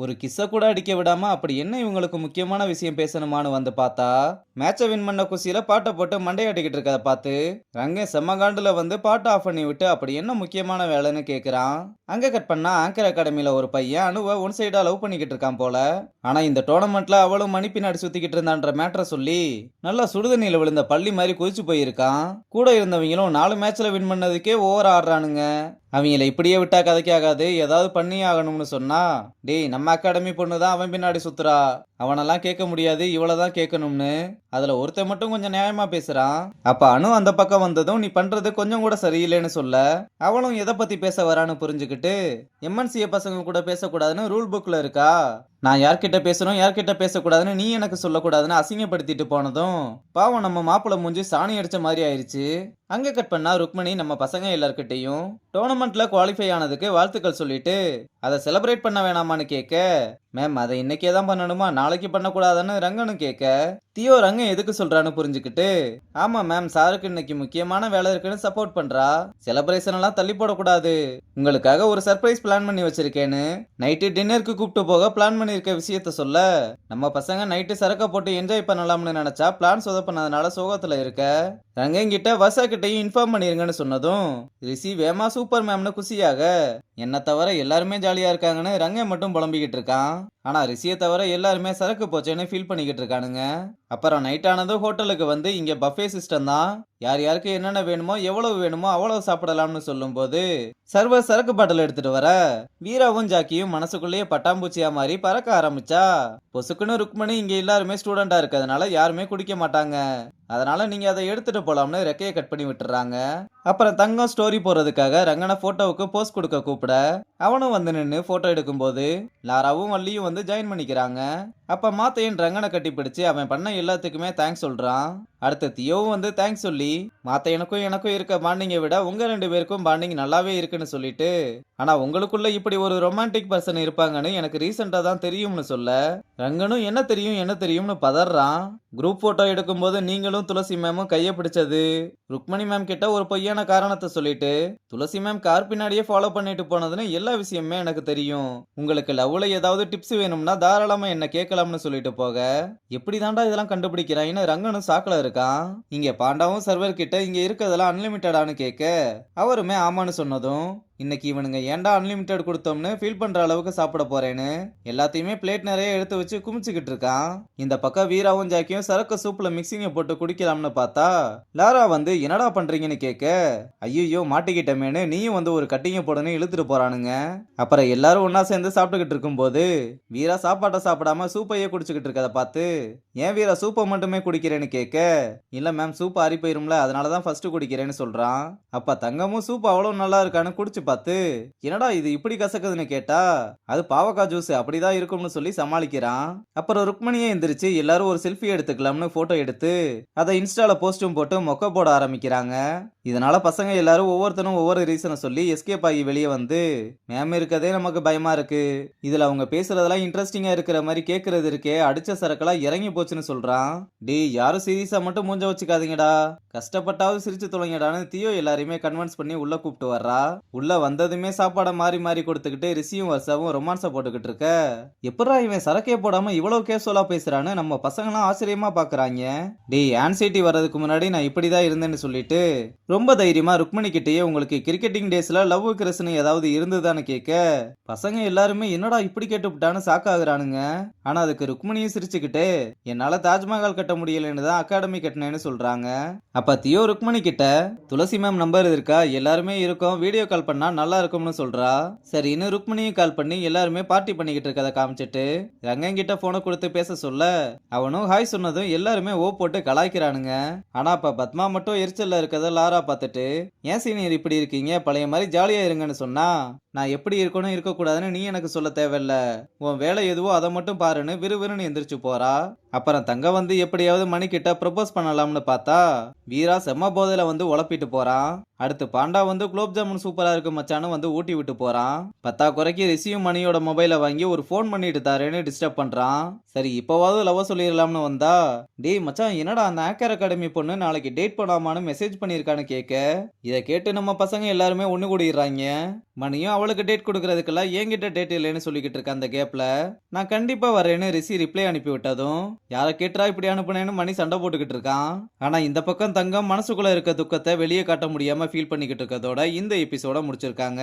ஒரு கிஸ்ஸ கூட அடிக்க விடாம அப்படி என்ன இவங்களுக்கு முக்கியமான விஷயம் பேசணுமான்னு வந்து பார்த்தா, மேட்ச வின் பண்ண குஷியில பாட்ட போட்டு மண்டையாட்டிக்கிட்டு இருக்கத பார்த்து, ரங்கன் செம்ம காண்டுல வந்து பாட்ட ஆஃப் பண்ணி விட்டு அப்படி என்ன முக்கியமான வேலைன்னு கேட்குறான். அங்க கட் பண்ணா ஆங்கர் அகாடமில ஒரு பையன் அனுவ ஒன் சைடா லவ் பண்ணிக்கிட்டு இருக்கான் போல. ஆனா இந்த டோர்னமெண்ட்ல அவளும் மணி பின்னாடி சுத்திக்கிட்டு இருந்தான்ற மேட்டரை சொல்லி, நல்லா சுடுதண்ணியில விழுந்த பள்ளி மாதிரி கொதிச்சு போயிருக்கான். கூட இருந்தவங்களும் 4 மேட்ச்ல வின் பண்ணதுக்கே ஓவர் ஆடுறானுங்க. அவங்கள இப்படியே விட்டா கதைக்கு ஆகாது, ஏதாவது பண்ணியே ஆகணும்னு சொன்னா, டேய் நம்ம அகாடமி பொண்ணு தான் அவன் பின்னாடி சுத்துறா, அவனெல்லாம் கேட்க முடியாது, இவள தான் கேட்கணும்னு அதுல ஒருத்தன் மட்டும் கொஞ்சம் நியாயமா பேசுறான். அப்ப அனு அந்த பக்கம் வந்ததும் நீ பண்றது கொஞ்சம் கூட சரியில்லைன்னு சொல்ல, அவளும் எதை பத்தி பேச வரான்னு புரிஞ்சுக்கிட்டு, எம்என்சிஏ பசங்க கூட பேசக்கூடாதுன்னு ரூல் புக்ல இருக்கா, நான் யார்கிட்ட பேசணும் யார்கிட்ட பேசக்கூடாதுன்னு நீ எனக்கு சொல்லக்கூடாதுன்னு அசிங்கப்படுத்திட்டு போனதும் பாவம் நம்ம மாப்பிள்ள மூஞ்சி சாணி அடிச்ச மாதிரி ஆயிருச்சு. அங்க கட் பண்ணா ருக்மணி நம்ம பசங்க எல்லார்கிட்டையும் டோர்னமெண்ட்ல குவாலிஃபை ஆனதுக்கு வாழ்த்துக்கள் சொல்லிட்டு அதை செலிப்ரேட் பண்ண வேணாமான்னு கேட்க, மேம் அதை இன்னைக்கே தான் பண்ணணுமா நாளைக்கு பண்ணக்கூடாதுன்னு ரங்கனும் கேட்க, தியோ ரங்கன் எதுக்கு சொல்றான்னு புரிஞ்சுக்கிட்டு, ஆமா மேம் சாருக்கு இன்னைக்கு முக்கியமான வேலை இருக்குன்னு சப்போர்ட் பண்றா, செலிப்ரேஷன் எல்லாம் தள்ளி போடக்கூடாது, உங்களுக்காக ஒரு சர்ப்ரைஸ் பிளான் பண்ணி வச்சிருக்கேன்னு நைட்டு டின்னருக்கு கூப்பிட்டு போக பிளான் பண்ணிருக்க விஷயத்த சொல்ல, நம்ம பசங்க நைட்டு சரக்க போட்டு என்ஜாய் பண்ணலாம்னு நினைச்சா பிளான் சொதப்பினதுனால சோகத்துல இருக்க, ரங்கன் கிட்ட வசா கிட்டையும் இன்ஃபார்ம் பண்ணிருங்கன்னு சொன்னதும் ரிஷி வேமா சூப்பர் மேம்னு குஷியாக, என்ன தவிர எல்லாருமே ஜாலியா இருக்காங்கன்னு ரங்கன் மட்டும் புலம்பிக்கிட்டு இருக்கான். ஆனா ரிஷியை தவிர எல்லாருமே சரக்கு போச்சேன்னு ஃபீல் பண்ணிக்கிட்டு இருக்கானுங்க. அப்புறம் நைட் ஆனதும் ஹோட்டலுக்கு வந்து இங்க பஃபே சிஸ்டம் தான், யார் யாருக்கு என்னென்ன வேணுமோ எவ்வளவு வேணுமோ அவ்வளவு சாப்பிடலாம்னு சொல்லும் போது சர்வர் சரக்கு பாட்டில் எடுத்துட்டு வர, வீராவும் ஜாக்கியும் மனசுக்குள்ளேயே பட்டாம்பூச்சியா மாதிரி பறக்க ஆரம்பிச்சா, பொசுக்குன்னு ருக்மணி இங்க எல்லாருமே ஸ்டூடெண்டா இருக்கிறதுனால யாருமே குடிக்க மாட்டாங்க, அதனால நீங்க அதை எடுத்துட்டு போலாம்னு ரெக்கையை கட் பண்ணி விட்டுறாங்க. அப்புறம் தங்கம் ஸ்டோரி போறதுக்காக ரங்கனை போட்டோவுக்கு போஸ்ட் கொடுக்க கூப்பிட அவனும் வந்து நின்று போட்டோ எடுக்கும்போது லாராவும் வள்ளியும் வந்து ஜாயின் பண்ணிக்கிறாங்க. அப்ப மாத்தையன் ரங்கனை கட்டி பிடிச்சு அவன் பண்ண எல்லாத்துக்குமே தேங்க்ஸ் சொல்றான். அடுத்த தியோவும் வந்து தேங்க்ஸ் சொல்லி, மாத்தையனுக்கும் எனக்கும் இருக்க பாண்டிங்கை விட உங்க 2 பேருக்கும் பாண்டிங் நல்லாவே இருக்குன்னு சொல்லிட்டு, ஆனா உங்களுக்குள்ள இப்படி ஒரு ரொமான்டிக் பர்சன் இருப்பாங்கன்னு எனக்கு ரீசெண்டா தான் தெரியும்னு சொல்ல, ரங்கனும் என்ன தெரியும் என்ன தெரியும்னு பதறான். குரூப் போட்டோ எடுக்கும்போது நீங்களும் துளசி மேமும் கையை பிடிச்சது, ருக்மணி மேம் கிட்ட ஒரு பொய்யான காரணத்தை சொல்லிட்டு துளசி மேம் கார் பின்னாடியே ஃபாலோ பண்ணிட்டு போனதுன்னு எல்லா விஷயமே எனக்கு தெரியும், உங்களுக்கு லவ்ல ஏதாவது டிப்ஸ் வேணும்னா தாராளமா என்ன கேட்கலாம்னு சொல்லிட்டு போக, எப்படி தாண்டா இதெல்லாம் கண்டுபிடிக்கிறான்னு ரங்கனும் சாக்கல இருக்கான். இங்க பாண்டாவும் சர்வர் கிட்ட இங்க இருக்கிறதெல்லாம் அன்லிமிட்டடான்னு கேட்க, அவருமே ஆமான்னு சொன்னதும் இன்னைக்கு இவனுங்க ஏன்டா அன்லிமிட்டட் கொடுத்தோம்னு ஃபீல் பண்ற அளவுக்கு சாப்பிட போறேன்னு எல்லாத்தையுமே பிளேட் நிறைய எடுத்து வச்சு குமிச்சுக்கிட்டு இருக்கான். இந்த பக்கம் வீராவும் ஜாக்கியும் சரக்கு சூப்ல மிக்சிங்க போட்டு குடிக்கலாம்னு பார்த்தா லாரா வந்து என்னடா பண்றீங்கன்னு கேட்க, ஐயோ மாட்டிக்கிட்டமேனு நீயும் வந்து ஒரு கட்டிங்க போடணும் இழுத்துட்டு போறானுங்க. அப்புறம் எல்லாரும் ஒன்னா சேர்ந்து சாப்பிட்டுக்கிட்டு இருக்கும்போது வீரா சாப்பாட்டை சாப்பிடாம சூப்பையே குடிச்சுக்கிட்டு இருக்கத பார்த்து, ஏன் வீரா சூப்பை மட்டுமே குடிக்கிறேன்னு கேட்க, இல்ல மேம் சூப் ஆறி போயிரும்ல அதனாலதான் ஃபர்ஸ்ட் குடிக்கிறேன்னு சொல்றான். அப்ப தங்கமும் சூப் அவ்வளவு நல்லா இருக்கான்னு குடிச்சு பார்த்து, என்னடா இது இப்படி கசக்குதுன்னு கேட்டா, அது பாவக்காய் ஜூஸ் அப்படிதான் இருக்கும்னு சொல்லி சமாளிக்கிறான். அப்புறம் ருக்மணியே எந்திரிச்சு எல்லாரும் ஒரு செல்ஃபி எடுத்துக்கலாம்னு போட்டோ எடுத்து அதை இன்ஸ்டால போஸ்டும் போட்டு மொக்க போட ஆரம்பிக்கிறாங்க. இதனால பசங்க எல்லாரும் ஒவ்வொருத்தனும் ஒவ்வொரு ரீசனை சொல்லி எஸ்கேப் ஆகி வெளியே வந்து, மேம் இருக்கதே நமக்கு பயமா இருக்கு, இதுல அவங்க பேசுறதெல்லாம் இன்ட்ரெஸ்டிங்கா இருக்கிற மாதிரி கேட்கறது இருக்கே, அடிச்ச சரக்கெல்லாம் இறங்கி போச்சுன்னு சொல்றான். டேய் யாரும் சீரியஸா மட்டும் மூஞ்ச வச்சுக்காதீங்கடா, கஷ்டப்பட்டாவது சிரிச்சு தொலைங்கடான்னு தியோ எல்லாரையுமே கன்வின்ஸ் பண்ணி உள்ள கூப்பிட்டு வர்றா. உள்ள வந்ததுமே சாப்பாடை மாறி மாறி கொடுத்துக்கிட்டு ரிஷியும் வருஷாவும் ரொமான்ஸை போட்டுக்கிட்டு இருக்க, எப்படா இவன் சரக்கே போடாம இவ்வளவு கேஷுவலா பேசுறான்னு நம்ம பசங்களாம் ஆச்சரியமா பாக்குறாங்க. டேய் ஆன்சைட்டி வர்றதுக்கு முன்னாடி நான் இப்படிதான் இருந்தேன்னு சொல்லிட்டு ரொம்ப தைரியமா ருக்மணி கிட்டேயே உங்களுக்கு கிரிக்கெட்டிங் டேஸ்ல லவ் கிரஸ்னு ஏதாவது இருந்ததான்னு கேட்க, பசங்க எல்லாருமே என்னடா இப்படி கேட்டுவிட்டான்னு சாக்காகிறானுங்க. ஆனா அதுக்கு ருக்மணியும் சிரிச்சுக்கிட்டு என்னால தாஜ்மஹால் கட்ட முடியலன்னு தான் அகாடமி கட்டினேன்னு சொல்றாங்க. அப்ப தியோ ருக்மணி கிட்ட துளசி மேம் நம்பர் இருக்கா, எல்லாருமே இருக்கோம், வீடியோ கால் பண்ணா நல்லா இருக்கும்னு சொல்றா. சரின்னு ருக்மணியும் கால் பண்ணி எல்லாருமே பார்ட்டி பண்ணிக்கிட்டு இருக்கத காமிச்சிட்டு ரங்கன் கிட்ட போனை கொடுத்து பேச சொல்ல, அவனும் ஹாய் சொன்னதும் எல்லாருமே ஓ போட்டு கலாய்க்கிறானுங்க. ஆனா அப்ப பத்மா மட்டும் எரிச்சல்ல இருக்கத லாரா பார்த்துட்டு, ஏன் சீனியர் இப்படி இருக்கீங்க, பழைய மாதிரி ஜாலியா இருங்கன்னு சொன்னா, நான் எப்படி இருக்கணும் இருக்கக்கூடாதுன்னு நீ எனக்கு சொல்ல தேவையில்ல, உன் வேலை எதுவோ அதை மட்டும் பாருன்னு விறுவிறுன்னு எந்திரிச்சு போறா. அப்புறம் தங்க வந்து எப்படியாவது மணிக்கிட்ட ப்ரப்போஸ் பண்ணலாம்னு பார்த்தா வீரா செம்ம போதையில வந்து உழப்பிட்டு போறான். அடுத்து பாண்டா வந்து குலோப் ஜாமுன் சூப்பரா இருக்கு மச்சான்னு வந்து ஊட்டி விட்டு போறான். பத்தா குறைக்கு ரிஷியும் மணியோட மொபைலை வாங்கி ஒரு ஃபோன் பண்ணிட்டு தாரேன்னு டிஸ்டர்ப் பண்றான். சரி இப்போவாவது லவ் சொல்லிடலாம்னு வந்தா, டேய் மச்சான் என்னடா அந்த ஆக்கர் அகாடமி பொண்ணு நாளைக்கு டேட் பண்ணாமான்னு மெசேஜ் பண்ணியிருக்கான்னு கேட்க, இதை கேட்டு நம்ம பசங்க எல்லாருமே ஒண்ணு கூடிடுறாங்க. மணியும் அவளுக்கு டேட் கொடுக்கறதுக்கெல்லாம் என்கிட்ட டேட் இல்லைன்னு சொல்லிக்கிட்டு இருக்க அந்த கேப்ல நான் கண்டிப்பா வரேன்னு ரிஷி ரிப்ளை அனுப்பி விட்டதும் யாரை கேட்டா இப்படி அனுப்புனேன்னு மணி சண்டை போட்டுக்கிட்டு இருக்கான். ஆனா இந்த பக்கம் தங்கம் மனசுக்குள்ள இருக்க துக்கத்தை வெளியே காட்ட முடியாம ஃபீல் பண்ணிக்கிட்டு இருக்கதோட இந்த எபிசோட முடிச்சிருக்காங்க.